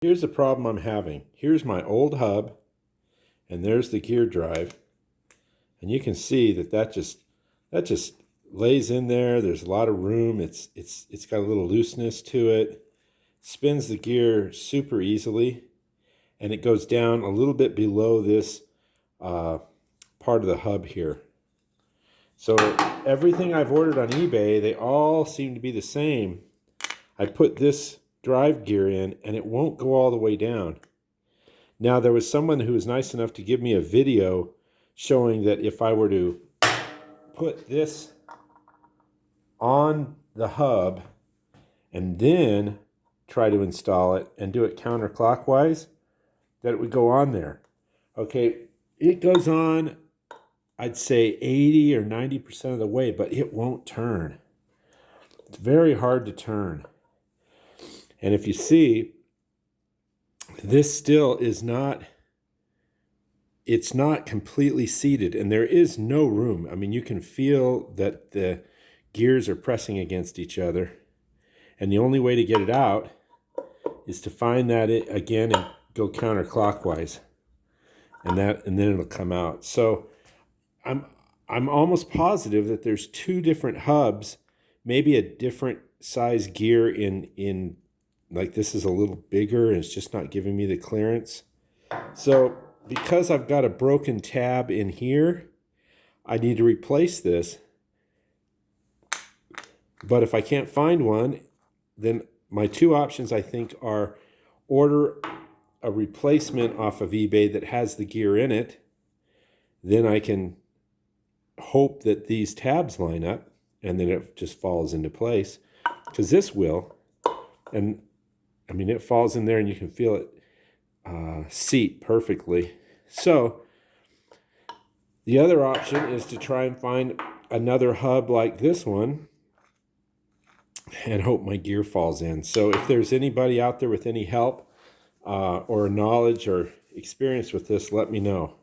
Here's the problem I'm having. Here's my old hub, and there's the gear drive. And you can see that just lays in there. There's a lot of room. It's got a little looseness to it. Spins the gear super easily, and it goes down a little bit below this part of the hub here. So everything I've ordered on eBay, they all seem to be the same. I put this drive gear in and it won't go all the way down. Now there was someone who was nice enough to give me a video showing that if I were to put this on the hub and then try to install it and do it counterclockwise, that it would go on there. Okay, it goes on, I'd say 80 or 90% of the way, but it won't turn. It's very hard to turn. And if you see, this still is not, it's not completely seated, and there is no room. I mean, you can feel that the gears are pressing against each other, and the only way to get it out is to find that again and go counterclockwise, and then it'll come out. So I'm almost positive that there's two different hubs, maybe a different size gear in like this is a little bigger and it's just not giving me the clearance. So because I've got a broken tab in here, I need to replace this. But if I can't find one, then my two options I think are order a replacement off of eBay that has the gear in it. Then I can hope that these tabs line up and then it just falls into place, because this will. And I mean, it falls in there and you can feel it seat perfectly. So the other option is to try and find another hub like this one and hope my gear falls in. So if there's anybody out there with any help or knowledge or experience with this, let me know.